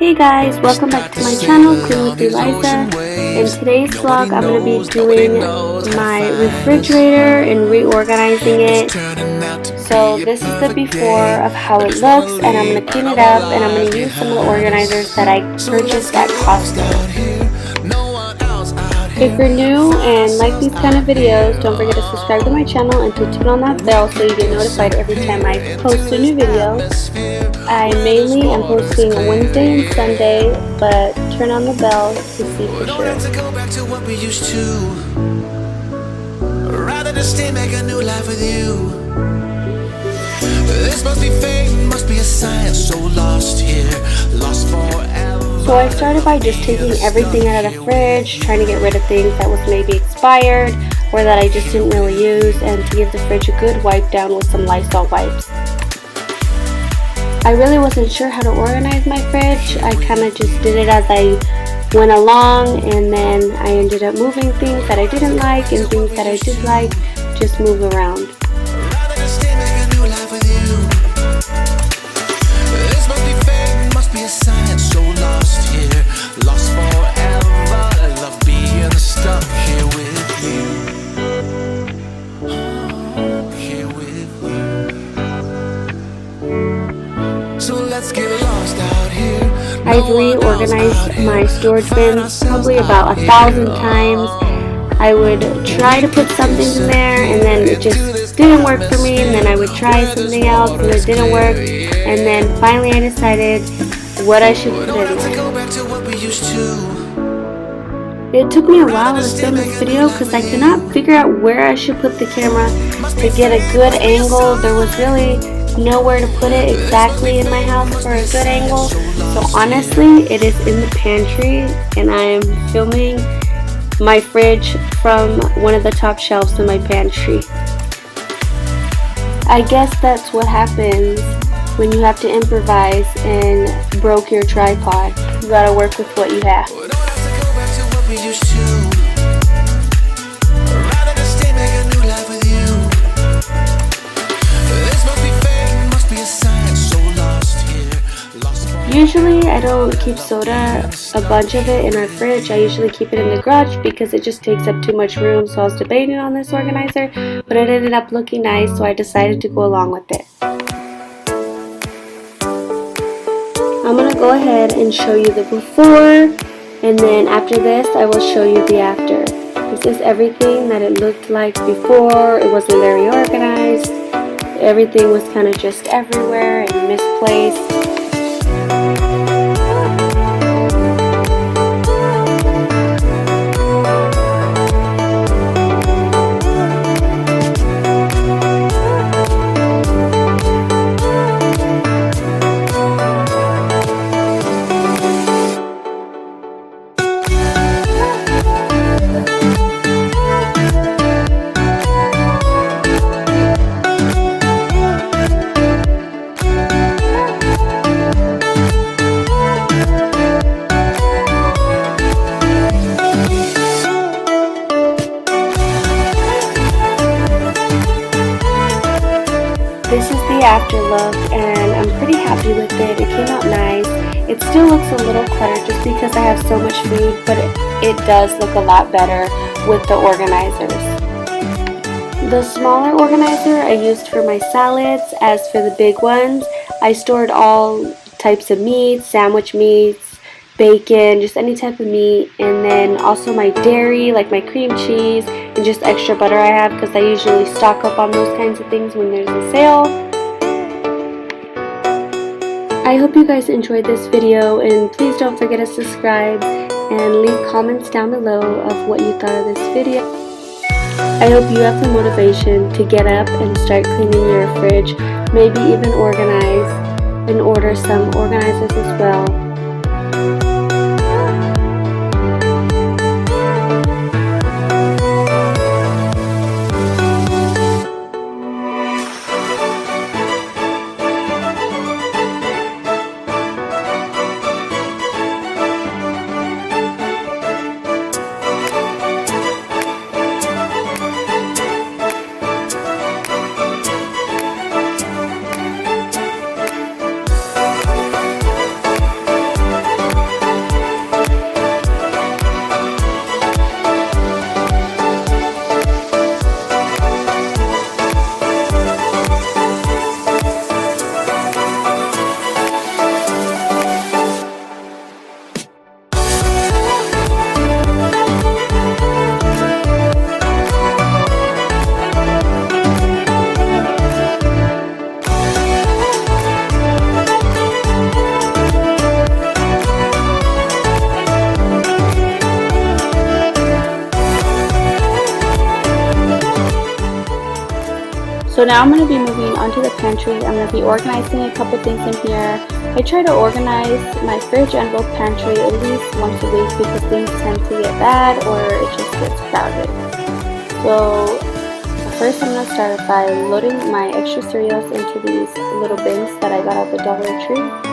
Hey guys, welcome back to my channel, Clean with Eliza. In today's vlog, I'm going to be doing my refrigerator and reorganizing it. So this is the before of how it looks, and I'm going to clean it up, and I'm going to use some of the organizers that I purchased at Costco. If you're new and like these kind of videos, don't forget to subscribe to my channel and to turn on that bell so you get notified every time I post a new video. I mainly am posting on Wednesday and Sunday, but turn on the bell to see for sure. Rather than stay, make a new life with you. This must be fate, must be a sign, so lost here, lost forever. So I started by just taking everything out of the fridge, trying to get rid of things that was maybe expired or that I just didn't really use, and to give the fridge a good wipe down with some Lysol wipes. I really wasn't sure how to organize my fridge. I kind of just did it as I went along, and then I ended up moving things that I didn't like and things that I did like, just move around. I've reorganized my storage bins probably about 1,000 times. I would try to put something in there and then it just didn't work for me, and then I would try something else and it didn't work, and then finally I decided what I should put in there. It took me a while to film this video because I could not figure out where I should put the camera to get a good angle. There was really nowhere to put it exactly in my house for a good angle. So honestly, it is in the pantry, and I am filming my fridge from one of the top shelves in my pantry. I guess that's what happens when you have to improvise and broke your tripod. You gotta work with what you have. Usually I don't keep soda, a bunch of it, in our fridge. I usually keep it in the garage because it just takes up too much room. So I was debating on this organizer, but it ended up looking nice, so I decided to go along with it. I'm going to go ahead and show you the before, and then after this I will show you the after. This is everything that it looked like before. It wasn't very organized. Everything was kind of just everywhere and misplaced. This is the after look, and I'm pretty happy with it. It came out nice. It still looks a little cluttered just because I have so much food, but it does look a lot better with the organizers. The smaller organizer I used for my salads. As for the big ones, I stored all types of meats, sandwich meats, bacon, just any type of meat, and then also my dairy, like my cream cheese, and just extra butter I have because I usually stock up on those kinds of things when there's a sale. I hope you guys enjoyed this video, and please don't forget to subscribe and leave comments down below of what you thought of this video. I hope you have the motivation to get up and start cleaning your fridge, maybe even organize and order some organizers as well. So now I'm going to be moving onto the pantry. I'm going to be organizing a couple things in here. I try to organize my fridge and both pantry at least once a week because things tend to get bad or it just gets crowded. So first I'm going to start by loading my extra cereals into these little bins that I got at the Dollar Tree.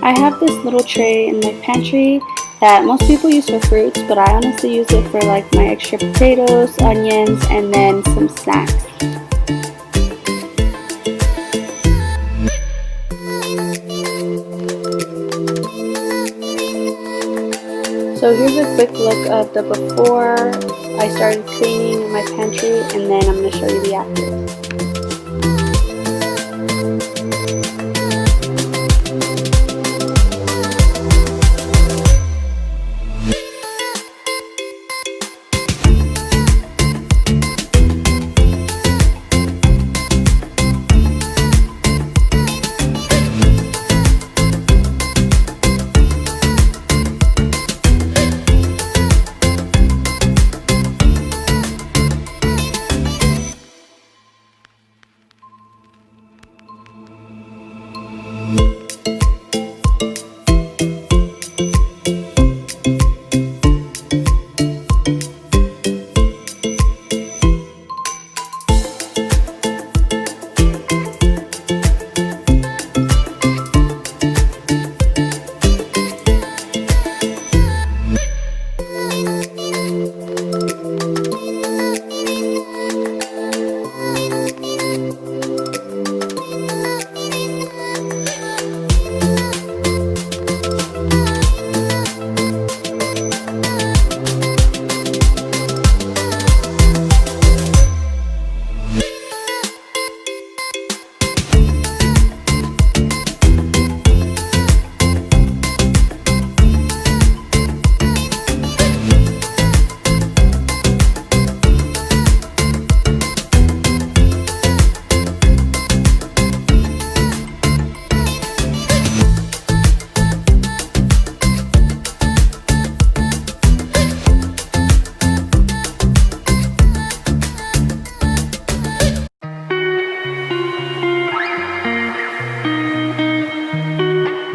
I have this little tray in my pantry that most people use for fruits, but I honestly use it for like my extra potatoes, onions, and then some snacks. So here's a quick look of the before I started cleaning my pantry, and then I'm going to show you the after.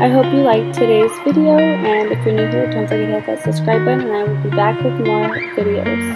I hope you liked today's video, and if you're new here, don't forget to hit that subscribe button, and I will be back with more videos.